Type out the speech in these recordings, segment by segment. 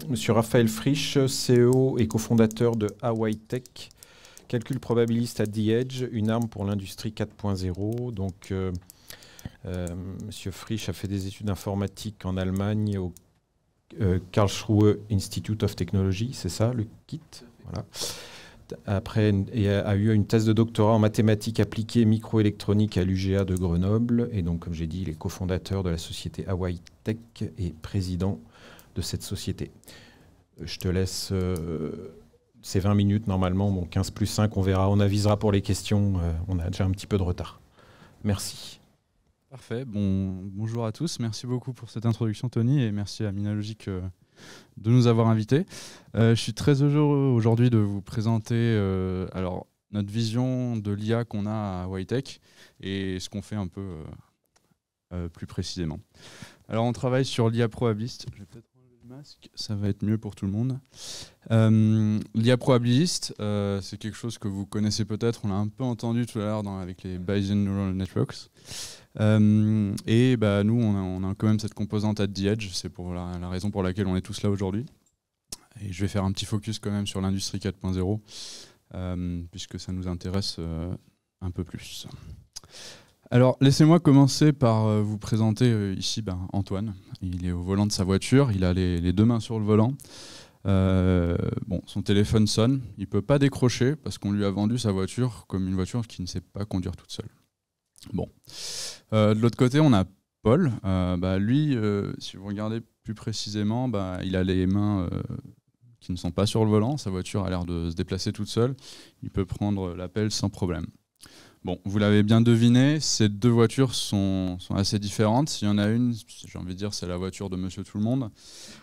Monsieur Raphaël Frisch, CEO et cofondateur de Hawaii Tech, calcul probabiliste à The Edge, une arme pour l'industrie 4.0. Donc, Monsieur Frisch a fait des études informatiques en Allemagne au Karlsruhe Institute of Technology, c'est ça le kit, voilà. Après, il a eu une thèse de doctorat en mathématiques appliquées et microélectronique à l'UGA de Grenoble. Et donc, comme j'ai dit, il est cofondateur de la société Hawaii Tech et président de cette société. Je te laisse ces 20 minutes normalement. Bon, 15 plus 5, on verra, on avisera pour les questions. On a déjà un petit peu de retard. Merci. Parfait. Bonjour à tous. Merci beaucoup pour cette introduction, Tony, et merci à Minalogic de nous avoir invités. Je suis très heureux aujourd'hui de vous présenter alors, notre vision de l'IA qu'on a à Hawaii Tech et ce qu'on fait un peu plus précisément. Alors, on travaille sur l'IA probabiliste. Je vais peut-être enlever le masque, ça va être mieux pour tout le monde. L'IA probabiliste, c'est quelque chose que vous connaissez peut-être, on l'a un peu entendu tout à l'heure avec les Bayesian Neural Networks. Et bah, nous, on a quand même cette composante at the edge, c'est pour la raison pour laquelle on est tous là aujourd'hui. Et je vais faire un petit focus quand même sur l'industrie 4.0, puisque ça nous intéresse un peu plus. Alors, laissez-moi commencer par vous présenter ici Antoine. Il est au volant de sa voiture, il a les deux mains sur le volant. Son téléphone sonne, il ne peut pas décrocher parce qu'on lui a vendu sa voiture comme une voiture qui ne sait pas conduire toute seule. Bon. De l'autre côté, on a Paul. Lui, si vous regardez plus précisément, il a les mains qui ne sont pas sur le volant. Sa voiture a l'air de se déplacer toute seule. Il peut prendre l'appel sans problème. Bon, vous l'avez bien deviné, ces deux voitures sont assez différentes. Il y en a une, j'ai envie de dire, c'est la voiture de Monsieur Tout-le-Monde.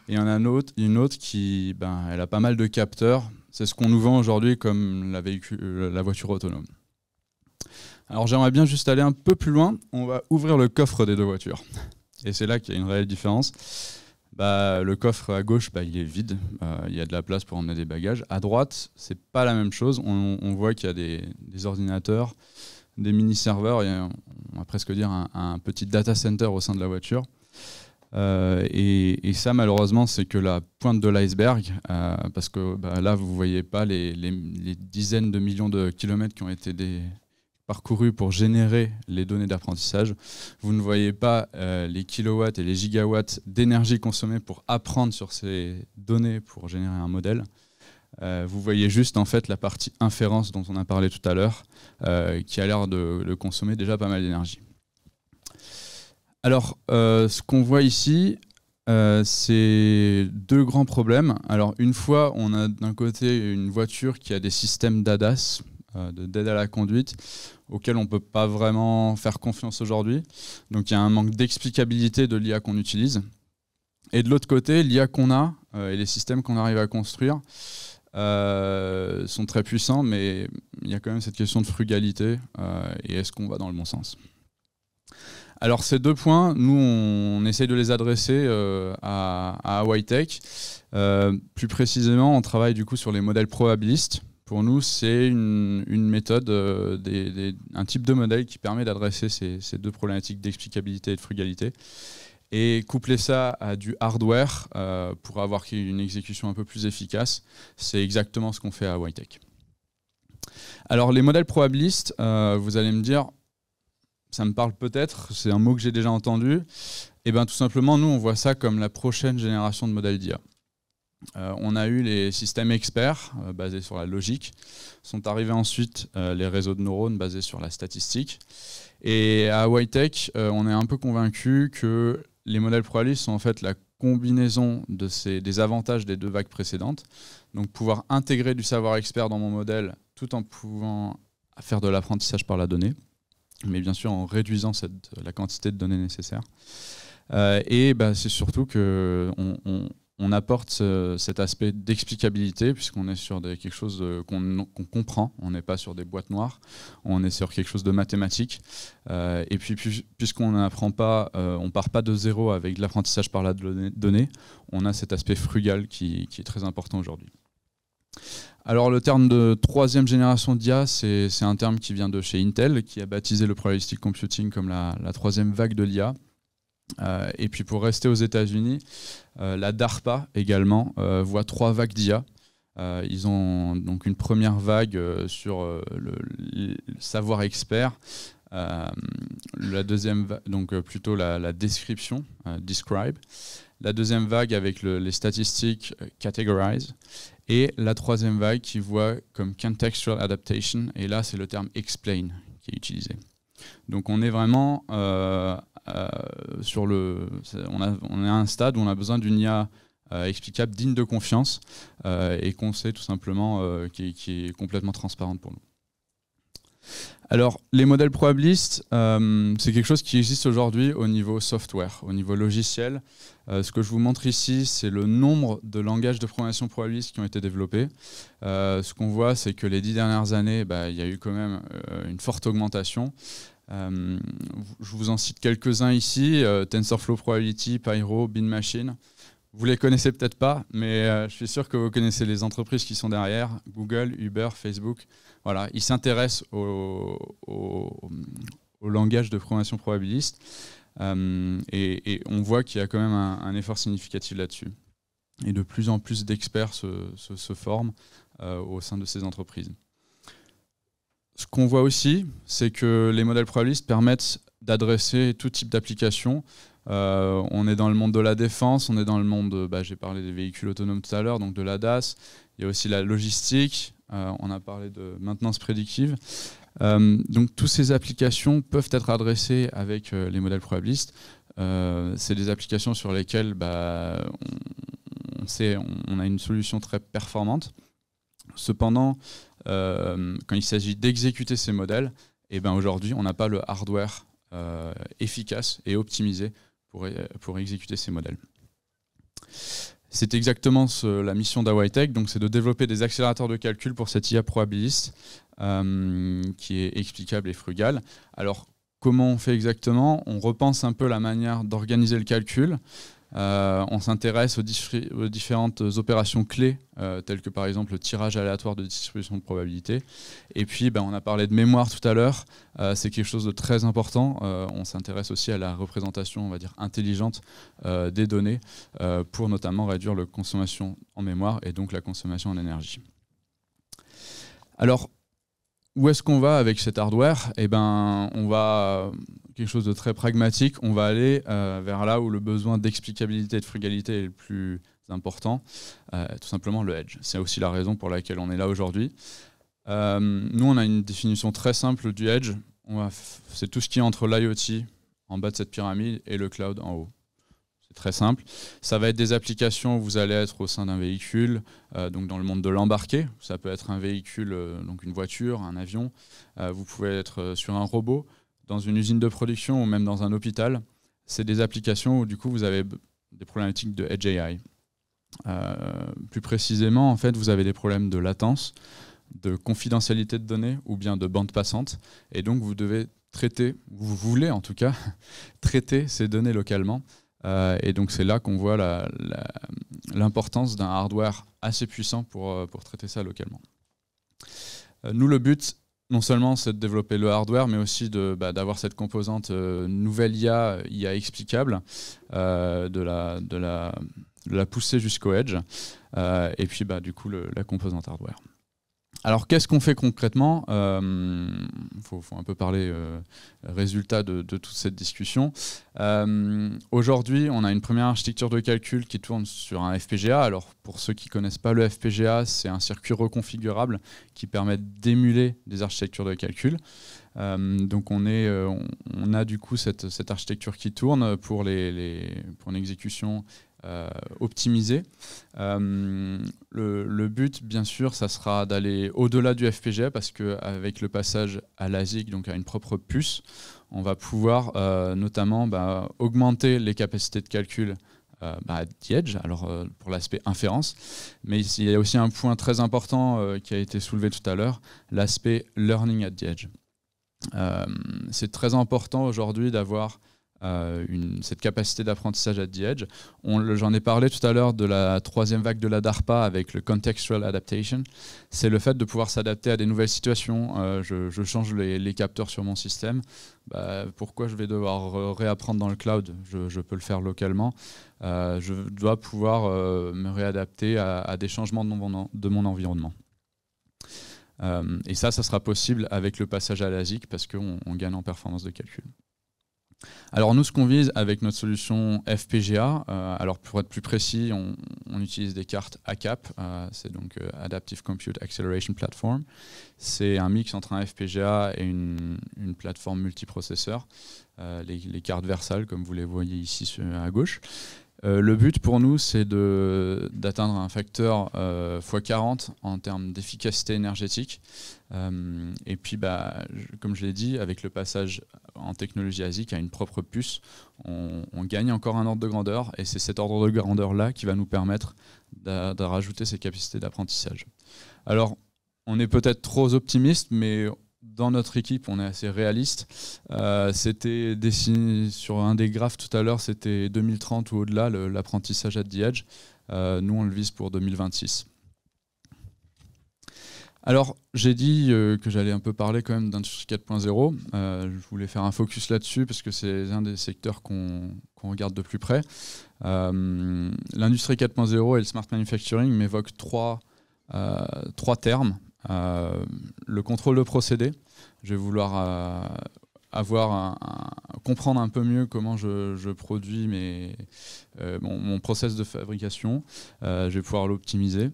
Et il y en a une autre qui elle a pas mal de capteurs. C'est ce qu'on nous vend aujourd'hui comme la voiture autonome. Alors j'aimerais bien juste aller un peu plus loin. On va ouvrir le coffre des deux voitures. Et c'est là qu'il y a une réelle différence. Le coffre à gauche, il est vide. Il y a de la place pour emmener des bagages. À droite, c'est pas la même chose. On voit qu'il y a des ordinateurs, des mini-serveurs. On va presque dire un petit data center au sein de la voiture. Et ça, malheureusement, c'est que la pointe de l'iceberg, parce que là, vous ne voyez pas les dizaines de millions de kilomètres qui ont été parcourus pour générer les données d'apprentissage. Vous ne voyez pas les kilowatts et les gigawatts d'énergie consommée pour apprendre sur ces données pour générer un modèle. Vous voyez juste en fait la partie inférence dont on a parlé tout à l'heure, qui a l'air de consommer déjà pas mal d'énergie. Alors, ce qu'on voit ici, c'est deux grands problèmes. Alors, une fois, on a d'un côté une voiture qui a des systèmes d'ADAS, d'aide à la conduite, auxquels on ne peut pas vraiment faire confiance aujourd'hui. Donc, il y a un manque d'explicabilité de l'IA qu'on utilise. Et de l'autre côté, l'IA qu'on a et les systèmes qu'on arrive à construire sont très puissants, mais il y a quand même cette question de frugalité et est-ce qu'on va dans le bon sens ? Alors ces deux points, nous on essaye de les adresser à Hawaii Tech. Plus précisément, on travaille du coup sur les modèles probabilistes. Pour nous, c'est une méthode, un type de modèle qui permet d'adresser ces deux problématiques d'explicabilité et de frugalité. Et coupler ça à du hardware pour avoir une exécution un peu plus efficace, c'est exactement ce qu'on fait à Hawaii Tech. Alors les modèles probabilistes, vous allez me dire, ça me parle peut-être, c'est un mot que j'ai déjà entendu. Et bien tout simplement, nous on voit ça comme la prochaine génération de modèles d'IA. On a eu les systèmes experts basés sur la logique. Sont arrivés ensuite les réseaux de neurones basés sur la statistique. Et à Hawaii Tech, on est un peu convaincu que les modèles probabilistes sont en fait la combinaison des avantages des deux vagues précédentes. Donc pouvoir intégrer du savoir expert dans mon modèle tout en pouvant faire de l'apprentissage par la donnée, mais bien sûr en réduisant la quantité de données nécessaires. C'est surtout qu'on apporte cet aspect d'explicabilité, puisqu'on est sur quelque chose qu'on comprend, on n'est pas sur des boîtes noires, on est sur quelque chose de mathématique. Et puis puisqu'on n'apprend pas, on ne part pas de zéro avec de l'apprentissage par la donnée, on a cet aspect frugal qui est très important aujourd'hui. Alors le terme de troisième génération d'IA, c'est un terme qui vient de chez Intel, qui a baptisé le probabilistic computing comme la troisième vague de l'IA. Et puis pour rester aux États-Unis, la DARPA également voit 3 vagues d'IA. Ils ont donc une première vague sur le savoir expert. La deuxième donc plutôt la description, describe. La deuxième vague avec les statistiques, categorize. Et la troisième vague qui voit comme contextual adaptation. Et là, c'est le terme explain qui est utilisé. Donc on est vraiment sur on est à un stade où on a besoin d'une IA explicable, digne de confiance, et qu'on sait tout simplement qui est complètement transparente pour nous. Alors, les modèles probabilistes, c'est quelque chose qui existe aujourd'hui au niveau software, au niveau logiciel. Ce que je vous montre ici, c'est le nombre de langages de programmation probabiliste qui ont été développés. Ce qu'on voit, c'est que les 10 dernières années, il y a eu quand même une forte augmentation. Je vous en cite quelques-uns ici, TensorFlow Probability, Pyro, BeanMachine. Vous les connaissez peut-être pas, mais je suis sûr que vous connaissez les entreprises qui sont derrière, Google, Uber, Facebook. Voilà, ils s'intéressent au langage de programmation probabiliste et on voit qu'il y a quand même un effort significatif là-dessus. Et de plus en plus d'experts se forment au sein de ces entreprises. Ce qu'on voit aussi, c'est que les modèles probabilistes permettent d'adresser tout type d'application. On est dans le monde de la défense, on est dans le monde, j'ai parlé des véhicules autonomes tout à l'heure, donc de l'ADAS. Il y a aussi la logistique, on a parlé de maintenance prédictive. Donc toutes ces applications peuvent être adressées avec les modèles probabilistes. C'est des applications sur lesquelles on a une solution très performante. Cependant, quand il s'agit d'exécuter ces modèles, aujourd'hui, on n'a pas le hardware efficace et optimisé pour exécuter ces modèles. C'est exactement la mission d'AwaiTech, donc c'est de développer des accélérateurs de calcul pour cette IA probabiliste qui est explicable et frugale. Alors, comment on fait exactement? On repense un peu la manière d'organiser le calcul. On s'intéresse aux différentes opérations clés, telles que par exemple le tirage aléatoire de distribution de probabilité. Et puis, on a parlé de mémoire tout à l'heure. C'est quelque chose de très important. On s'intéresse aussi à la représentation, on va dire, intelligente des données pour notamment réduire la consommation en mémoire et donc la consommation en énergie. Alors, où est-ce qu'on va avec cet hardware? On va quelque chose de très pragmatique. On va aller vers là où le besoin d'explicabilité et de frugalité est le plus important, tout simplement le edge. C'est aussi la raison pour laquelle on est là aujourd'hui. Nous, on a une définition très simple du edge. C'est tout ce qui est entre l'IoT en bas de cette pyramide et le cloud en haut. Très simple. Ça va être des applications où vous allez être au sein d'un véhicule, donc dans le monde de l'embarqué. Ça peut être un véhicule, donc une voiture, un avion. Vous pouvez être sur un robot, dans une usine de production ou même dans un hôpital. C'est des applications où du coup vous avez des problématiques de Edge AI. Plus précisément, en fait, vous avez des problèmes de latence, de confidentialité de données ou bien de bande passante. Et donc vous devez traiter, vous voulez en tout cas, traiter ces données localement. Et donc c'est là qu'on voit l'importance d'un hardware assez puissant pour traiter ça localement. Nous, le but, non seulement c'est de développer le hardware, mais aussi d'avoir cette composante nouvelle IA explicable, de la pousser jusqu'au edge, et puis du coup la composante hardware. Alors, qu'est-ce qu'on fait concrètement? Faut un peu parler résultat de toute cette discussion. Aujourd'hui, on a une première architecture de calcul qui tourne sur un FPGA. Alors, pour ceux qui ne connaissent pas le FPGA, c'est un circuit reconfigurable qui permet d'émuler des architectures de calcul. Donc, on a du coup cette architecture qui tourne pour une exécution optimisé. Le but, bien sûr, ça sera d'aller au-delà du FPGA parce qu'avec le passage à l'ASIC, donc à une propre puce, on va pouvoir notamment augmenter les capacités de calcul at the edge, alors pour l'aspect inférence. Mais il y a aussi un point très important qui a été soulevé tout à l'heure, l'aspect learning at the edge. C'est très important aujourd'hui d'avoir cette capacité d'apprentissage at the edge. J'en ai parlé tout à l'heure de la troisième vague de la DARPA avec le Contextual Adaptation. C'est le fait de pouvoir s'adapter à des nouvelles situations. Je change les capteurs sur mon système. Pourquoi je vais devoir réapprendre dans le cloud? Je peux le faire localement. Je dois pouvoir me réadapter à des changements de mon environnement. Et ça sera possible avec le passage à l'ASIC parce qu'on gagne en performance de calcul. Alors nous, ce qu'on vise avec notre solution FPGA, alors pour être plus précis, on utilise des cartes ACAP, c'est donc Adaptive Compute Acceleration Platform. C'est un mix entre un FPGA et une plateforme multiprocesseur, les cartes Versal, comme vous les voyez ici à gauche. Le but pour nous, c'est d'atteindre un facteur x40 en termes d'efficacité énergétique. Et puis, comme je l'ai dit, avec le passage en technologie ASIC à une propre puce, on gagne encore un ordre de grandeur. Et c'est cet ordre de grandeur-là qui va nous permettre de rajouter ces capacités d'apprentissage. Alors, on est peut-être trop optimiste, mais dans notre équipe, on est assez réaliste. C'était dessiné sur un des graphes tout à l'heure, c'était 2030 ou au-delà, l'apprentissage at the edge. Nous, on le vise pour 2026. Alors, j'ai dit que j'allais un peu parler quand même d'industrie 4.0. Je voulais faire un focus là-dessus parce que c'est un des secteurs qu'on regarde de plus près. L'industrie 4.0 et le smart manufacturing m'évoquent trois termes. Le contrôle de procédé. Je vais vouloir comprendre un peu mieux comment je produis mon process de fabrication. Je vais pouvoir l'optimiser.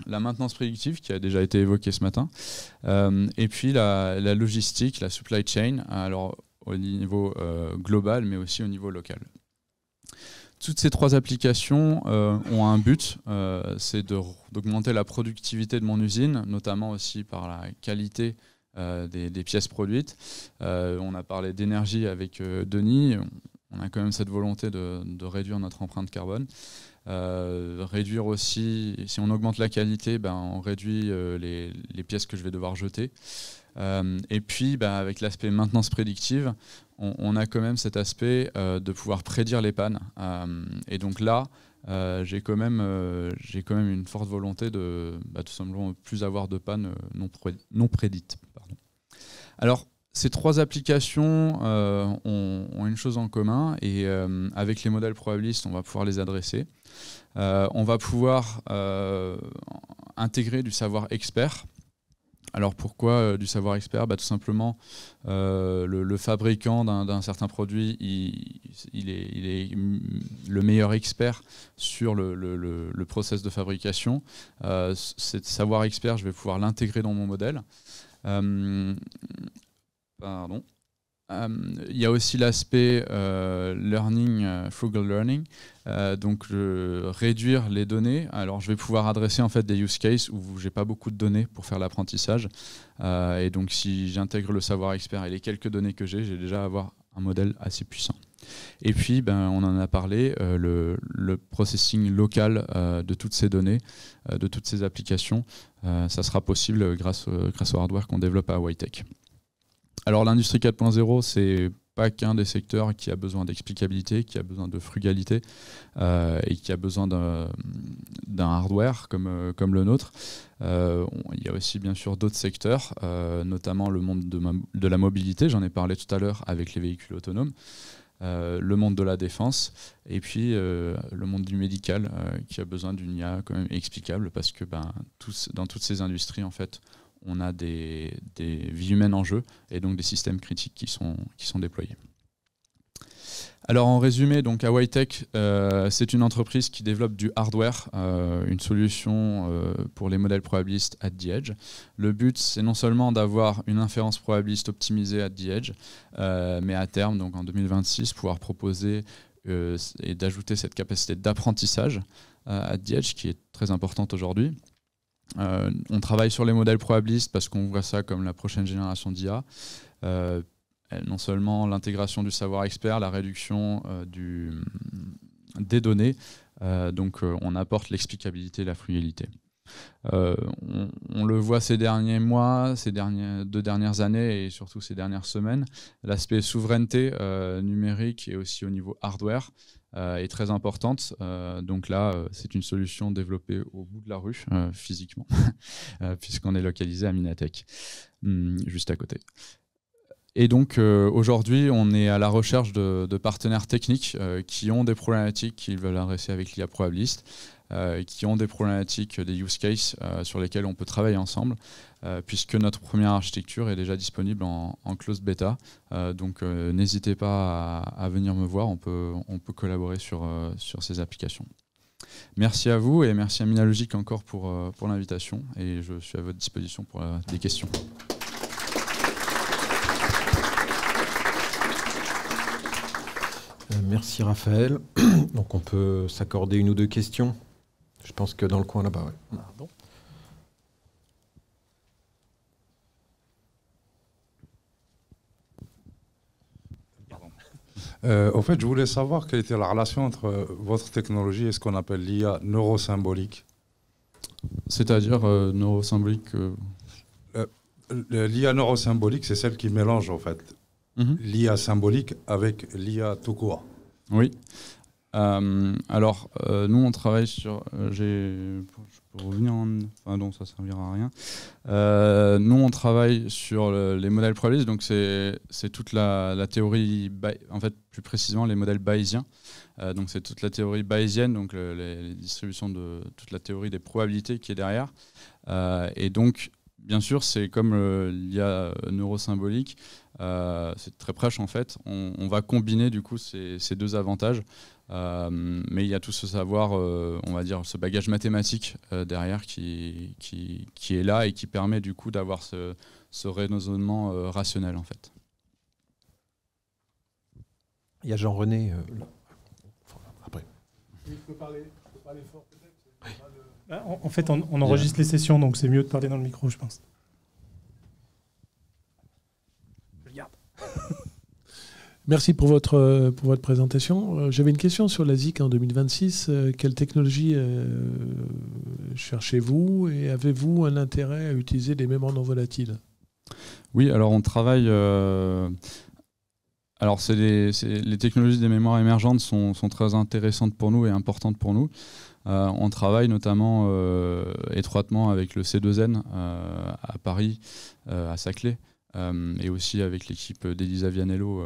La maintenance prédictive qui a déjà été évoquée ce matin. Et puis la logistique, la supply chain, alors au niveau global mais aussi au niveau local. Toutes ces trois applications ont un but, c'est d'augmenter la productivité de mon usine, notamment aussi par la qualité des pièces produites. On a parlé d'énergie avec Denis, on a quand même cette volonté de réduire notre empreinte carbone. Réduire aussi, si on augmente la qualité, on réduit les pièces que je vais devoir jeter. Et puis avec l'aspect maintenance prédictive, on a quand même cet aspect de pouvoir prédire les pannes. Et donc là, j'ai quand même une forte volonté de tout simplement plus avoir de pannes non prédites. Pardon. Alors, ces trois applications ont une chose en commun et avec les modèles probabilistes, on va pouvoir les adresser. On va pouvoir intégrer du savoir expert. Alors pourquoi du savoir expert? Tout simplement, le fabricant d'un certain produit, il est le meilleur expert sur le process de fabrication. Ce savoir expert, je vais pouvoir l'intégrer dans mon modèle. Il y a aussi l'aspect frugal learning, donc réduire les données. Alors je vais pouvoir adresser en fait des use cases où j'ai pas beaucoup de données pour faire l'apprentissage, et donc si j'intègre le savoir expert et les quelques données que j'ai déjà avoir un modèle assez puissant. Et puis on en a parlé, le processing local de toutes ces données, de toutes ces applications, ça sera possible grâce au hardware qu'on développe à Hawaii-Tech. Alors l'industrie 4.0, c'est pas qu'un des secteurs qui a besoin d'explicabilité, qui a besoin de frugalité et qui a besoin d'un hardware comme le nôtre. Il y a aussi bien sûr d'autres secteurs, notamment le monde de la mobilité, j'en ai parlé tout à l'heure avec les véhicules autonomes, le monde de la défense et puis le monde du médical qui a besoin d'une IA quand même explicable parce que dans toutes ces industries en fait, on a des vies humaines en jeu et donc des systèmes critiques qui sont déployés. Alors en résumé, donc Hawaii-Tech, c'est une entreprise qui développe du hardware, une solution pour les modèles probabilistes at the edge. Le but, c'est non seulement d'avoir une inférence probabiliste optimisée at the edge, mais à terme, donc en 2026, pouvoir proposer et d'ajouter cette capacité d'apprentissage at the edge qui est très importante aujourd'hui. On travaille sur les modèles probabilistes parce qu'on voit ça comme la prochaine génération d'IA. Non seulement l'intégration du savoir expert, la réduction des données, donc on apporte l'explicabilité et la fluidité. On le voit ces derniers mois, ces 2 dernières années et surtout ces dernières semaines, l'aspect souveraineté numérique et aussi au niveau hardware est très importante. Donc là, c'est une solution développée au bout de la rue, physiquement, puisqu'on est localisé à Minatech, juste à côté. Et donc aujourd'hui, on est à la recherche de partenaires techniques qui ont des problématiques qu'ils veulent adresser avec l'IA Probabilist, qui ont des problématiques, des use cases sur lesquels on peut travailler ensemble, puisque notre première architecture est déjà disponible en closed beta. Donc n'hésitez pas à venir me voir, on peut collaborer sur ces applications. Merci à vous et merci à Minalogic encore pour l'invitation, et je suis à votre disposition pour des questions. Merci Raphaël. Donc on peut s'accorder 1 ou 2 questions. Je pense que dans le coin là-bas. Ouais. Pardon. En fait, je voulais savoir quelle était la relation entre votre technologie et ce qu'on appelle l'IA neurosymbolique. C'est-à-dire neurosymbolique L'IA neurosymbolique, c'est celle qui mélange en fait l'IA symbolique avec l'IA tout court. Oui. Alors, nous, on travaille sur... je peux revenir en... Enfin, non, ça ne servira à rien. Nous, on travaille sur les modèles probabilistes. Donc, c'est toute la théorie... En fait, plus précisément, les modèles bayésiens. Donc, c'est toute la théorie bayésienne, donc les distributions de toute la théorie des probabilités qui est derrière. Et donc, bien sûr, c'est comme l'IA neurosymbolique. C'est très proche en fait. On va combiner du coup ces 2 avantages, mais il y a tout ce savoir, on va dire ce bagage mathématique derrière qui est là et qui permet du coup d'avoir ce raisonnement rationnel en fait. Il y a Jean-René là. Après. Je peux parler fort peut-être. En fait, on enregistre les sessions, donc c'est mieux de parler dans le micro, je pense. Merci pour votre présentation. J'avais une question sur la ZIC en 2026. Quelle technologie cherchez-vous et avez-vous un intérêt à utiliser des mémoires non volatiles? Oui, alors on travaille... Alors les technologies des mémoires émergentes sont très intéressantes pour nous et importantes pour nous. On travaille notamment étroitement avec le C2N à Paris, à Saclay. Et aussi avec l'équipe d'Elisa Vianello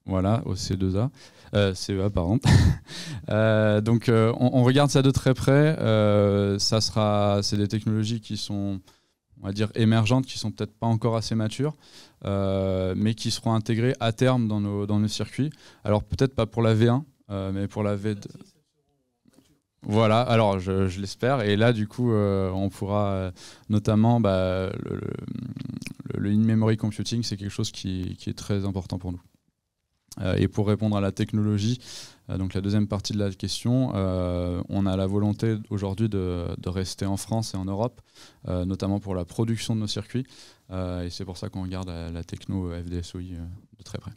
voilà, au C2A, CEA, pardon. Donc on regarde ça de très près. C'est des technologies qui sont, on va dire, émergentes, qui sont peut-être pas encore assez matures, mais qui seront intégrées à terme dans nos circuits. Alors peut-être pas pour la V1, mais pour la V2. Voilà, alors je l'espère. Et là, du coup, on pourra notamment le in-memory computing, c'est quelque chose qui est très important pour nous. Et pour répondre à la technologie, donc la deuxième partie de la question, on a la volonté aujourd'hui de rester en France et en Europe, notamment pour la production de nos circuits. Et c'est pour ça qu'on regarde la techno FDSOI de très près.